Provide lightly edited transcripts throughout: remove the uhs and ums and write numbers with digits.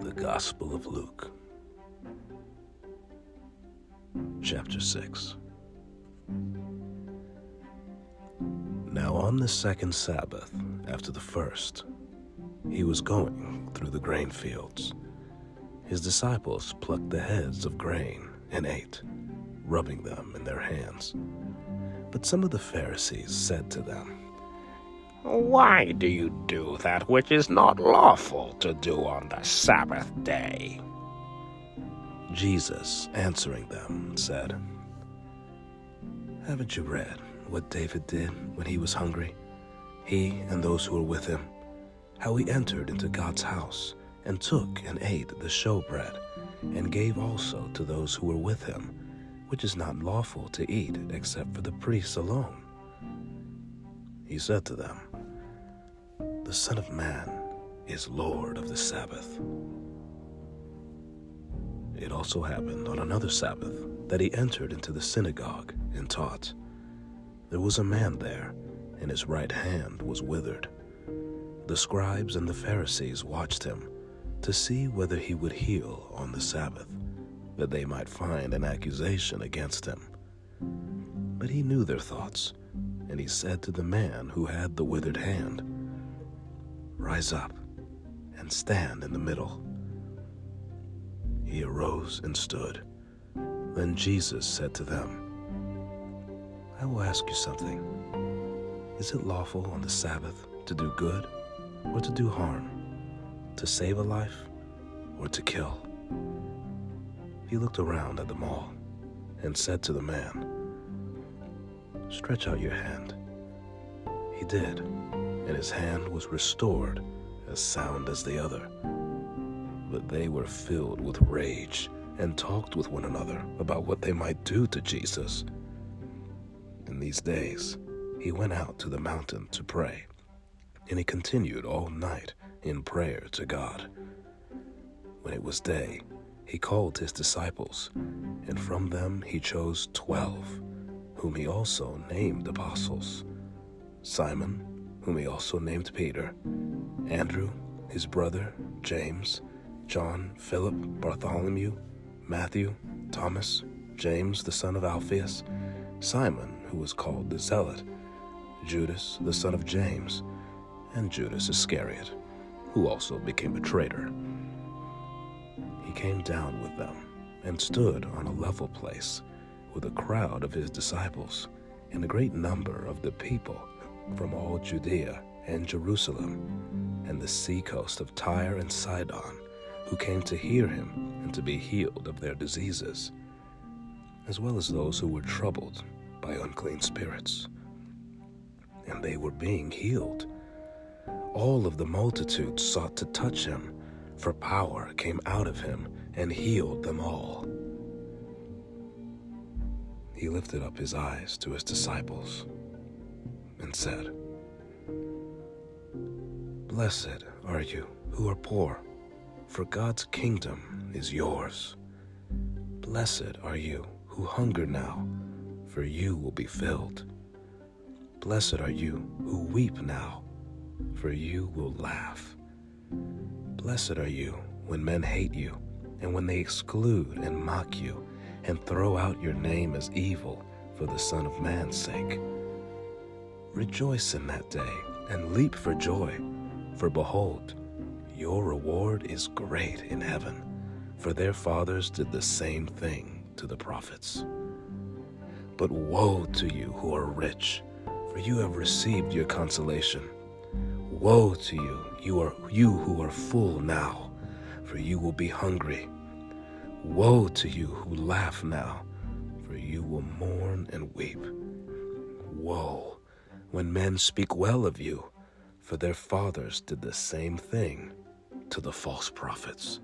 The Gospel of Luke, chapter 6. Now on the second Sabbath, after the first, he was going through the grain fields. His disciples plucked the heads of grain and ate, rubbing them in their hands. But some of the Pharisees said to them, "Why do you do that which is not lawful to do on the Sabbath day?" Jesus, answering them, said, "Haven't you read what David did when he was hungry, he and those who were with him, how he entered into God's house and took and ate the showbread, and gave also to those who were with him, which is not lawful to eat except for the priests alone?" He said to them, "The Son of Man is Lord of the Sabbath." It also happened on another Sabbath that he entered into the synagogue and taught. There was a man there, and his right hand was withered. The scribes and the Pharisees watched him to see whether he would heal on the Sabbath, that they might find an accusation against him. But he knew their thoughts, and he said to the man who had the withered hand, "Rise up and stand in the middle." He arose and stood. Then Jesus said to them, "I will ask you something. Is it lawful on the Sabbath to do good or to do harm, to save a life or to kill?" He looked around at them all and said to the man, "Stretch out your hand." He did, and his hand was restored as sound as the other. But they were filled with rage and talked with one another about what they might do to Jesus. In these days, he went out to the mountain to pray, and he continued all night in prayer to God. When it was day, he called his disciples, and from them he chose 12, whom he also named apostles: Simon, whom he also named Peter, Andrew, his brother, James, John, Philip, Bartholomew, Matthew, Thomas, James the son of Alphaeus, Simon, who was called the Zealot, Judas the son of James, and Judas Iscariot, who also became a traitor. He came down with them and stood on a level place with a crowd of his disciples and a great number of the people from all Judea and Jerusalem and the seacoast of Tyre and Sidon, who came to hear him and to be healed of their diseases, as well as those who were troubled by unclean spirits. And they were being healed. All of the multitude sought to touch him, for power came out of him and healed them all. He lifted up his eyes to his disciples and said, "Blessed are you who are poor, for God's kingdom is yours. Blessed are you who hunger now, for you will be filled. Blessed are you who weep now, for you will laugh. Blessed are you when men hate you, and when they exclude and mock you, and throw out your name as evil for the Son of Man's sake. Rejoice in that day, and leap for joy, for behold, your reward is great in heaven, for their fathers did the same thing to the prophets. But woe to you who are rich, for you have received your consolation. Woe to you who are full now, for you will be hungry. Woe to you who laugh now, for you will mourn and weep. Woe when men speak well of you, for their fathers did the same thing to the false prophets.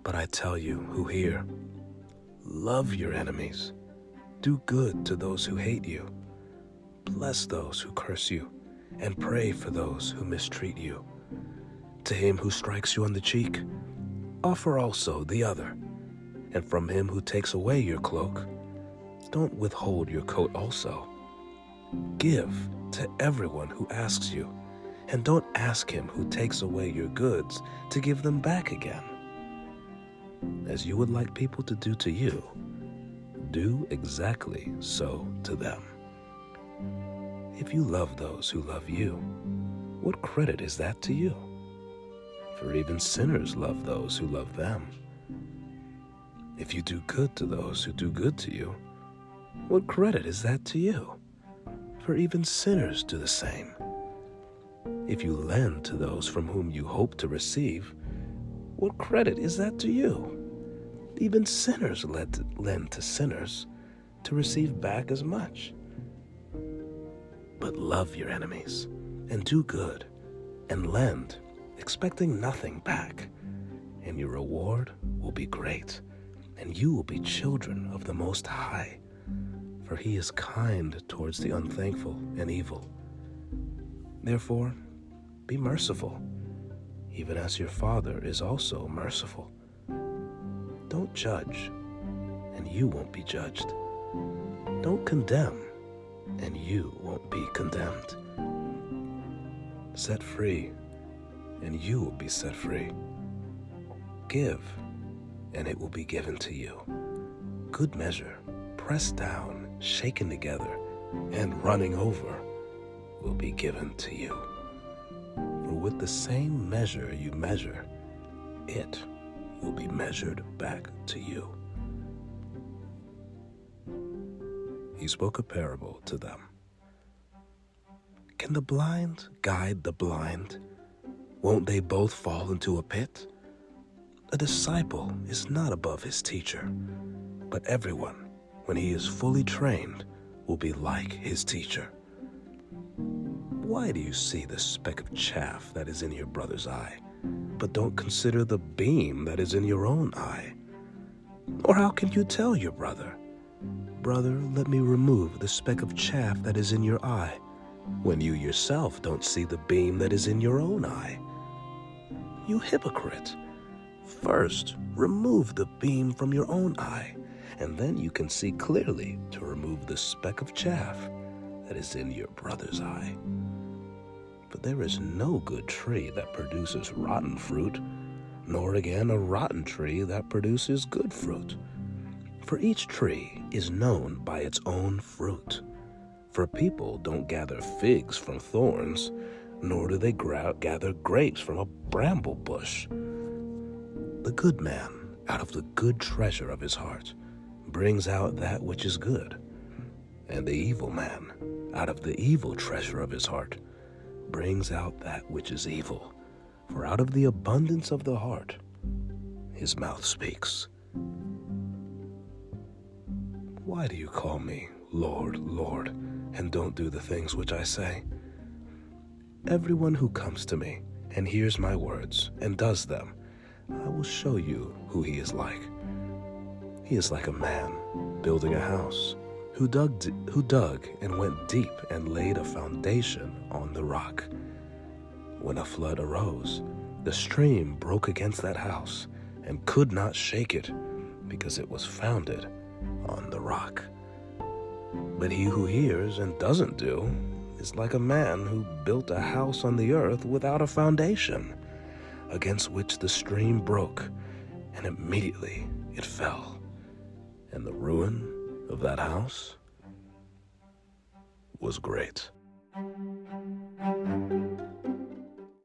But I tell you who hear, love your enemies, do good to those who hate you, bless those who curse you, and pray for those who mistreat you. To him who strikes you on the cheek, offer also the other, and from him who takes away your cloak, don't withhold your coat also. Give to everyone who asks you, and don't ask him who takes away your goods to give them back again. As you would like people to do to you, do exactly so to them. If you love those who love you, what credit is that to you? For even sinners love those who love them. If you do good to those who do good to you, what credit is that to you? For even sinners do the same. If you lend to those from whom you hope to receive, what credit is that to you? Even sinners lend to sinners to receive back as much. But love your enemies, and do good, and lend, expecting nothing back, and your reward will be great, and you will be children of the Most High, for he is kind towards the unthankful and evil. Therefore, be merciful, even as your Father is also merciful. Don't judge, and you won't be judged. Don't condemn, and you won't be condemned. Set free, and you will be set free. Give, and it will be given to you. Good measure, pressed down, shaken together, and running over, will be given to you. For with the same measure you measure, it will be measured back to you. He spoke a parable to them. Can the blind guide the blind? Won't they both fall into a pit? A disciple is not above his teacher, but everyone, when he is fully trained, will be like his teacher. Why do you see the speck of chaff that is in your brother's eye, but don't consider the beam that is in your own eye? Or how can you tell your brother, "Brother, let me remove the speck of chaff that is in your eye," when you yourself don't see the beam that is in your own eye? You hypocrite! First, remove the beam from your own eye, and then you can see clearly to remove the speck of chaff that is in your brother's eye. But there is no good tree that produces rotten fruit, nor again a rotten tree that produces good fruit. For each tree is known by its own fruit. For people don't gather figs from thorns, nor do they gather grapes from a bramble bush. The good man, out of the good treasure of his heart, brings out that which is good, and the evil man, out of the evil treasure of his heart, brings out that which is evil. For out of the abundance of the heart, his mouth speaks. Why do you call me Lord, Lord, and don't do the things which I say? Everyone who comes to me and hears my words and does them, I will show you who he is like. He is like a man building a house, who dug and went deep and laid a foundation on the rock. When a flood arose, the stream broke against that house and could not shake it, because it was founded on the rock. But he who hears and doesn't do is like a man who built a house on the earth without a foundation, against which the stream broke, and immediately it fell. And the ruin of that house was great.